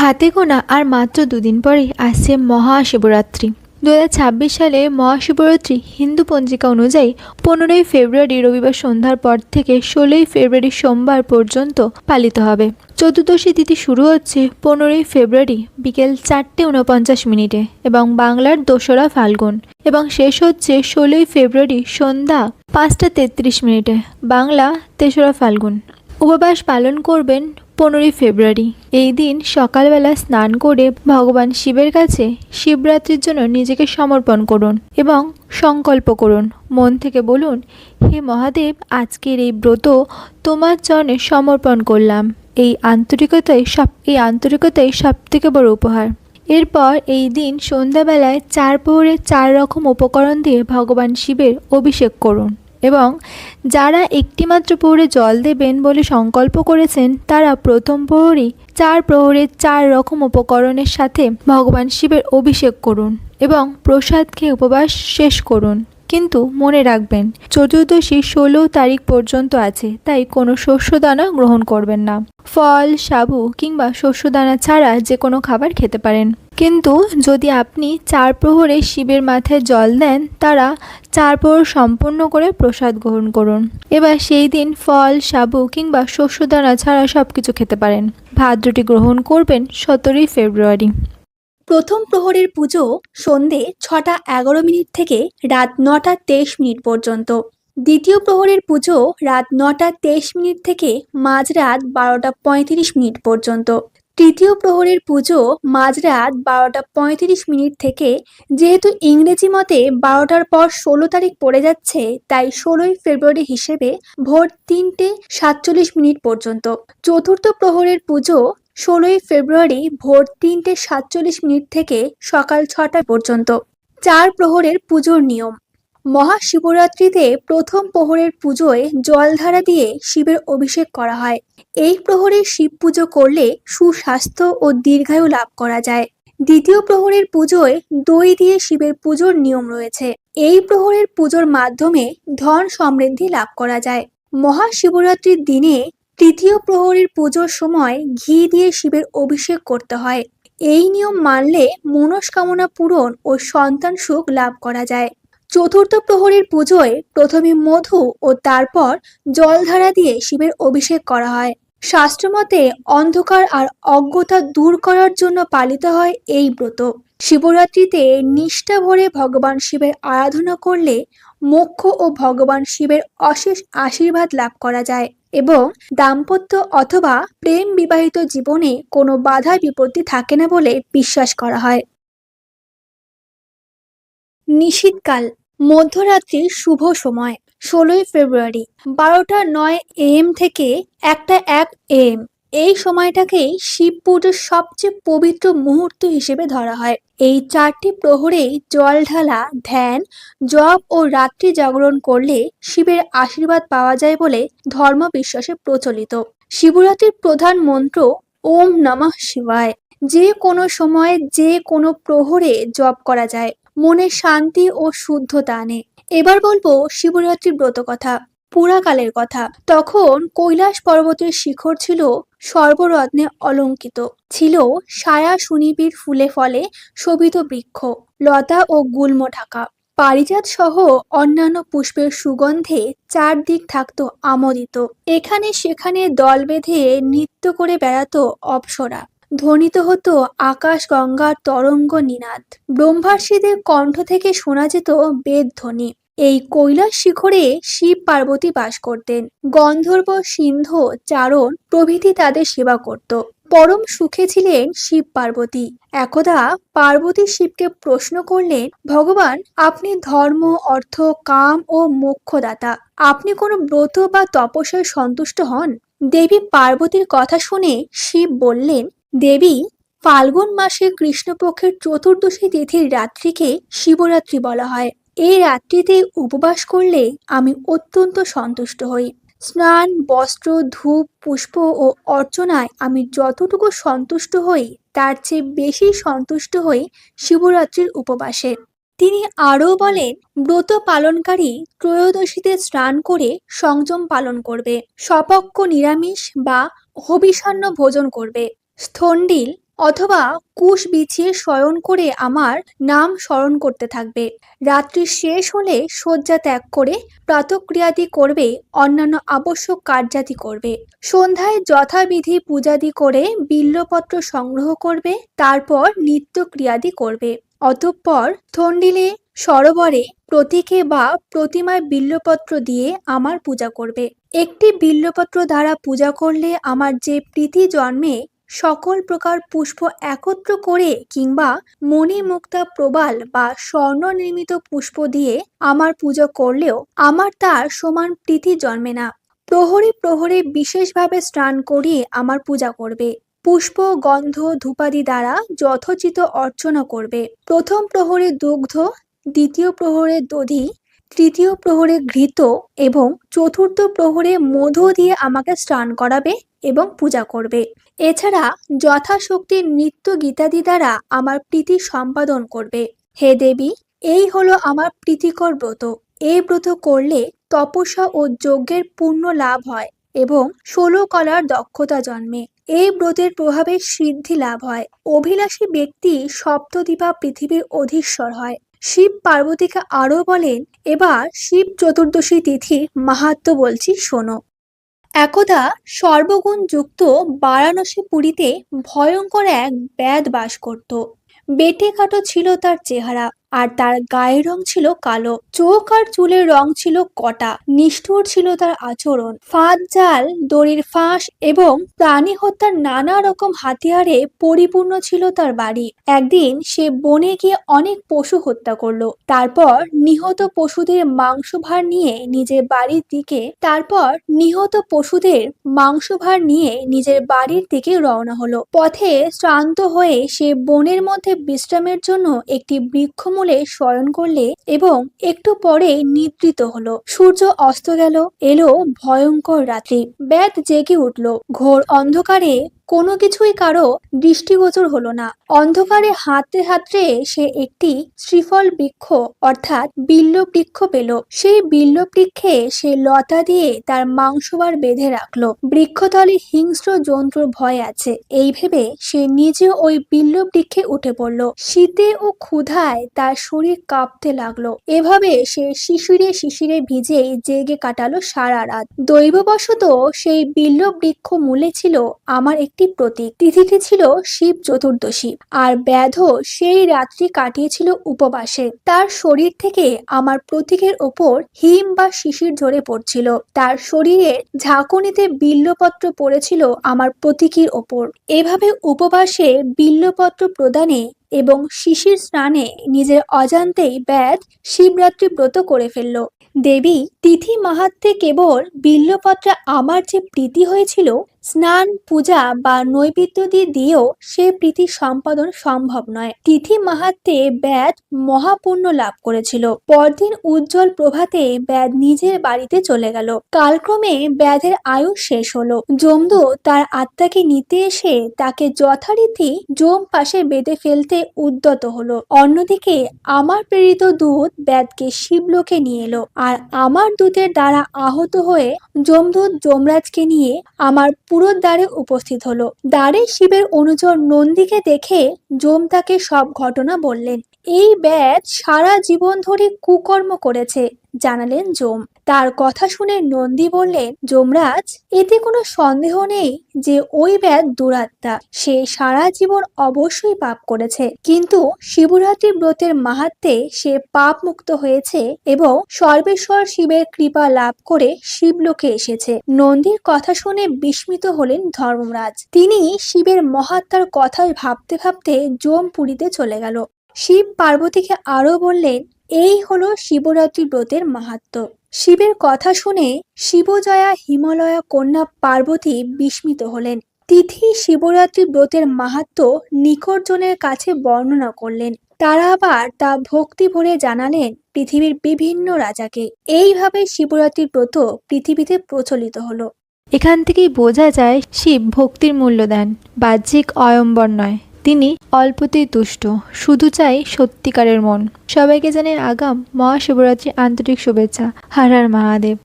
হাতে গোনা আর মাত্র দুদিন পরেই আসছে মহাশিবরাত্রি। 2026 সালে মহাশিবরাত্রি হিন্দু পঞ্জিকা অনুযায়ী 15ই ফেব্রুয়ারি রবিবার সন্ধ্যার পর থেকে 16ই ফেব্রুয়ারি সোমবার পর্যন্ত পালিত হবে। চতুর্দশী তিথি শুরু হচ্ছে 15ই ফেব্রুয়ারি বিকেল 4:49 এবং বাংলার 2রা ফাল্গুন এবং শেষ হচ্ছে 16ই ফেব্রুয়ারি সন্ধ্যা 5:33 বাংলা 3রা ফাল্গুন। উপবাস পালন করবেন 15ই ফেব্রুয়ারি। এই দিন সকালবেলা স্নান করে ভগবান শিবের কাছে শিবরাত্রির জন্য নিজেকে সমর্পণ করুন এবং সংকল্প করুন। মন থেকে বলুন, হে মহাদেব, আজকের এই ব্রত তোমার চরণে সমর্পণ করলাম। এই আন্তরিকতাই সব থেকে বড় উপহার। এরপর এই দিন সন্ধ্যাবেলায় 4 প্রহরে 4 রকম উপকরণ দিয়ে ভগবান শিবের অভিষেক করুন এবং যারা একটিমাত্র প্রহরে জল দেবেন বলে সংকল্প করেছেন তারা প্রথম প্রহরেই 4 প্রহরে 4 রকম উপকরণের সাথে ভগবান শিবের অভিষেক করুন এবং প্রসাদ খেয়ে উপবাস শেষ করুন। কিন্তু মনে রাখবেন, চতুর্দশী 16 তারিখ পর্যন্ত আছে, তাই কোনো শস্যদানা গ্রহণ করবেন না। ফল, সাবু কিংবা শস্যদানা ছাড়া যে কোনো খাবার খেতে পারেন। কিন্তু যদি আপনি 4 প্রহরে শিবের মাথায় জল দেন, তারা 4 প্রহর সম্পন্ন করে প্রসাদ গ্রহণ করুন। এবার সেই দিন ফল, সাবু কিংবা শস্যদানা ছাড়া সবকিছু খেতে পারেন। ভাত রুটি গ্রহণ করবেন 17ই ফেব্রুয়ারি। প্রথম প্রহরের পুজো সন্ধে 6:11 থেকে রাত 9:23 পর্যন্ত। দ্বিতীয় প্রহরের পুজো রাত 9:23 থেকে মাঝরাত 12:35 পর্যন্ত। তৃতীয় প্রহরের পুজো মাঝরাত 12:35 থেকে, যেহেতু ইংরেজি মতে 12টার পর 16 তারিখ পড়ে যাচ্ছে, তাই 16ই ফেব্রুয়ারি হিসেবে ভোর 3:47 পর্যন্ত। চতুর্থ প্রহরের পুজো 16ই ফেব্রুয়ারি ভোর 3:47 থেকে সকাল 6টা পর্যন্ত। 4 প্রহরের পুজোর নিয়ম। মহাশিবরাত্রিতে প্রথম প্রহরের পুজোয় জলধারা দিয়ে শিবের অভিষেক করা হয়। এই প্রহরে শিব পুজো করলে সুস্বাস্থ্য ও দীর্ঘায়ু লাভ করা যায়। দ্বিতীয় প্রহরের পুজোয় দই দিয়ে শিবের পুজোর নিয়ম রয়েছে। এই প্রহরের পুজোর মাধ্যমে ধন সমৃদ্ধি লাভ করা যায়। মহাশিবরাত্রির দিনে তৃতীয় প্রহরের পুজোর সময় ঘি দিয়ে শিবের অভিষেক করতে হয়। এই নিয়ম মানলে মনস্কামনা পূরণ ও সন্তান সুখ লাভ করা যায়। চতুর্থ প্রহরের পুজোয় প্রথমে মধু ও তারপর জলধারা দিয়ে শিবের অভিষেক করা হয়। শাস্ত্রমতে অন্ধকার আর অজ্ঞতা দূর করার জন্য পালিত হয় এই ব্রত। শিবরাত্রিতে নিষ্ঠা ভরে ভগবান শিবের আরাধনা করলে মোক্ষ ও ভগবান শিবের অশেষ আশীর্বাদ লাভ করা যায় এবং দাম্পত্য অথবা প্রেম বিবাহিত জীবনে কোনো বাধা বিপত্তি থাকে না বলে বিশ্বাস করা হয়। নিশীথকাল, মধ্যরাত্রির শুভ সময় 16ই ফেব্রুয়ারি 12:09 AM থেকে 1:01 AM। এই সময়টাকেই শিব পুজোর সবচেয়ে পবিত্র মুহূর্ত হিসেবে ধরা হয়। এই 4টি প্রহরেই জল ঢালা, ধ্যান, জপ ও রাত্রি জাগরণ করলে শিবের আশীর্বাদ পাওয়া যায় বলে ধর্ম বিশ্বাসে প্রচলিত। শিবরাত্রির প্রধান মন্ত্র ওম নমঃ শিবায়। যে কোনো সময় যে কোনো প্রহরে জপ করা যায়, মনে শান্তি ও শুদ্ধতা আনে। এবার বলবো শিবরাত্রির ব্রত কথা, পুরাকালের কথা। তখন কৈলাস পর্বতের শিখর ছিল সর্বরত্নে অলঙ্কিত, ছিল সায়া সুনিবিড় ফুলে ফলে শোভিত বৃক্ষ, লতা ও গুল্ম ঢাকা। পারিজাত সহ অন্যান্য পুষ্পের সুগন্ধে চারদিক থাকতো আমোদিত। এখানে সেখানে দল বেঁধে নৃত্য করে বেড়াতো অপ্সরা। ধ্বনিত হতো আকাশ গঙ্গার তরঙ্গ নিনাদ। ব্রহ্মর্ষিদের কণ্ঠ থেকে শোনা যেত বেদ ধ্বনি। এই কৈলাস শিখরে শিব পার্বতী বাস করতেন। গন্ধর্ব, সিন্ধ, চারণ প্রভৃতি তাদের সেবা করত। পরম সুখে ছিলেন শিব পার্বতী। একদা পার্বতী শিবকে প্রশ্ন করলেন, ভগবান, আপনি ধর্ম, অর্থ, কাম ও মোক্ষদাতা। আপনি কোনো ব্রত বা তপস্যায় সন্তুষ্ট হন? দেবী পার্বতীর কথা শুনে শিব বললেন, দেবী, ফাল্গুন মাসে কৃষ্ণপক্ষের চতুর্দশী তিথির রাত্রিকে শিবরাত্রি বলা হয়। এই রাত্রিতে উপবাস করলে আমি অত্যন্ত সন্তুষ্ট হই। স্নান, বস্ত্র, ধূপ, পুষ্প ও অর্চনায় আমি যতটুকু সন্তুষ্ট হই, তার চেয়ে বেশি সন্তুষ্ট হই শিবরাত্রির উপবাসে। তিনি আরও বলেন, ব্রত পালনকারী ত্রয়োদশীতে স্নান করে সংযম পালন করবে, সপক্ষ নিরামিষ বা হবিষান্ন ভোজন করবে, স্থণ্ডিল অথবা কুশ বিছিয়ে শয়ন করে আমার নাম স্মরণ করতে থাকবে। রাত্রি শেষ হলে শয্যা ত্যাগ করে প্রাতঃক্রিয়াদি করবে, অন্যান্য আবশ্যক কার্যাদি করবে। সন্ধ্যায় যথাবিধি পূজাদি করে বিল্বপত্র সংগ্রহ করবে, তারপর নিত্যক্রিয়াদি করবে। অতঃপর থন্ডিলে সরোবরে প্রতীকে বা প্রতিমায় বিল্বপত্র দিয়ে আমার পূজা করবে। একটি বিল্বপত্র দ্বারা পূজা করলে আমার যে প্রীতি জন্মে, সকল প্রকার পুষ্প একত্র করে কিংবা মণিমুক্তা প্রবাল বা স্বর্ণ নির্মিত পুষ্প দিয়ে আমার পূজা করলেও আমার তার সমান প্রীতি জন্মে না। প্রহরে প্রহরে বিশেষভাবে স্নান করিয়ে আমার পূজা করবে। পুষ্প গন্ধ ধূপাদি দ্বারা যথোচিত অর্চনা করবে। প্রথম প্রহরে দুগ্ধ, দ্বিতীয় প্রহরে দধি, তৃতীয় প্রহরে ঘৃত এবং চতুর্থ প্রহরে মধু দিয়ে আমাকে স্নান করাবে এবং পূজা করবে। এছাড়া যথাশক্তি নৃত্য গীতাদি দ্বারা আমার প্রীতি সম্পাদন করবে। হে দেবী, এই হলো আমার প্রীতিকর ব্রত। এই ব্রত করলে তপস্যা ও যজ্ঞের পুণ্য লাভ হয় এবং 16 কলার দক্ষতা জন্মে। এই ব্রতের প্রভাবে সিদ্ধি লাভ হয়। অভিলাষী ব্যক্তি সপ্তদ্বীপা পৃথিবীর অধীশ্বর হয়। শিব পার্বতীকে আরো বলেন, এবার শিব চতুর্দশী তিথির মাহাত্ম্য বলছি শোনো। একদা সর্বগুণ যুক্ত বারাণসী পুরীতে ভয়ঙ্কর এক ব্যাধ বাস করত। বেটে কাটো ছিল তার চেহারা, আর তার গায়ের রং ছিল কালো। চোখ আর চুলের রং ছিল কটা। নিষ্ঠুর ছিল তার আচরণ। ফাঁদ জাল, দড়ির ফাঁস এবং প্রাণী হত্যার নানা রকম হাতিয়ারে পরিপূর্ণ ছিল তার বাড়ি। একদিন সে বনে গিয়ে অনেক পশু হত্যা করলো। তারপর নিহত পশুদের মাংসভার নিয়ে নিজের বাড়ির দিকে রওনা হলো। পথে শ্রান্ত হয়ে সে বনের মধ্যে বিশ্রামের জন্য একটি বৃক্ষমূলে শয়ন করলে এবং একটু পরে নিদ্রিত হলো। সূর্য অস্ত গেল, এলো ভয়ঙ্কর রাত্রি। ব্যাধ জেগে উঠল। ঘোর অন্ধকারে কোনো কিছুই কারো দৃষ্টিগোচর হলো না। অন্ধকারে হাঁটতে হাঁটতে সে একটি শ্রীফল বৃক্ষ অর্থাৎ বিল্ব বৃক্ষ পেল। সেই বিল্ব বৃক্ষে সে লতা দিয়ে তার মাংসবার বেঁধে রাখলো। বৃক্ষতলে হিংস্র জন্তুর ভয় আছে, এই ভেবে সে নিজে ওই বিল্ব বৃক্ষে উঠে পড়ল। শীতে ও ক্ষুধায় তার শরীর কাঁপতে লাগলো। এভাবে সে শিশিরে শিশিরে ভিজেই জেগে কাটালো সারা রাত। দৈববশত সেই বিল্ব বৃক্ষ মূলে ছিল আমার একটি প্রতীক। তিথিটি ছিল শিব চতুর্দশী, আর ব্যাধ সেই রাত্রি কাটিয়েছিল উপবাসে। তার শরীর থেকে আমার প্রতীকের ওপর হিম বা শিশির ঝরে পড়ছিল। তার শরীরের ঝাঁকুনিতে বিল্বপত্র পড়েছিল আমার প্রতীকীর ওপর। এভাবে উপবাসে বিল্বপত্র প্রদানে এবং শিশির স্নানে নিজের অজান্তেই ব্যাধ শিবরাত্রি ব্রত করে ফেলল। দেবী, তিথি মাহাত্ম্যে কেবল বিল্বপত্রে আমার যে প্রীতি হয়েছিল, স্নান পূজা বা নৈবেদ্যাদি দিয়েও সে প্রীতি সম্পাদন সম্ভব নয়। তিথি মাহাত্ম্যে ব্যাধ মহাপুণ্য লাভ করেছিল। পরদিন উজ্জ্বল প্রভাতে ব্যাধ নিজের বাড়িতে চলে গেল। কালক্রমে ব্যাধের আয়ু শেষ হলো। যমদূত তার আত্মাকে নিতে এসে তাকে যথারীতি যম পাশে বেঁধে ফেলতে উদ্যত হলো। অন্যদিকে আমার প্রেরিত দূত ব্যাধকে শিবলোকে নিয়ে এলো, আর আমার দূতের দ্বারা আহত হয়ে যমদূত যমরাজকে নিয়ে আমার পুরো দ্বারে উপস্থিত হলো। দ্বারে শিবের অনুচর নন্দীকে দেখে যম তাকে সব ঘটনা বললেন। এই ব্যাধ সারা জীবন ধরে কুকর্ম করেছে, জানালেন যম। তার কথা শুনে নন্দী বললেন, যমরাজ, এতে কোনো সন্দেহ নেই যে ওই ব্যাধ দুরাত্মা। সে সারা জীবন অবশ্যই পাপ করেছে, কিন্তু শিবরাত্রি ব্রতের মাহাত্ম্যে সে পাপ মুক্ত হয়েছে এবং সর্বেশ্বর শিবের কৃপা লাভ করে শিবলোকে এসেছে। নন্দীর কথা শুনে বিস্মিত হলেন ধর্মরাজ। তিনি শিবের মহাত্মার কথা ভাবতে ভাবতে যমপুরীতে চলে গেল। শিব পার্বতীকে আরো বললেন, এই হলো শিবরাত্রি ব্রতের মাহাত্ম্য। শিবের কথা শুনে শিবজয়া হিমালয়া কন্যা পার্বতী বিস্মিত হলেন। তিথি শিবরাত্রি ব্রতের মাহাত্ম্য নিকটজনের কাছে বর্ণনা করলেন। তারা আবার তা ভক্তি ভরে জানালেন পৃথিবীর বিভিন্ন রাজাকে। এইভাবে শিবরাত্রি ব্রত পৃথিবীতে প্রচলিত হলো। এখান থেকেই বোঝা যায় শিব ভক্তির মূল্য দেন, বাহ্যিক অয়ম্বর নয়। তিনি অল্পতেই তুষ্ট, শুধু চাই সত্যিকারের মন। সবাইকে জানাই আগাম মহাশিবরাত্রি আন্তরিক শুভেচ্ছা। হর হর মহাদেব।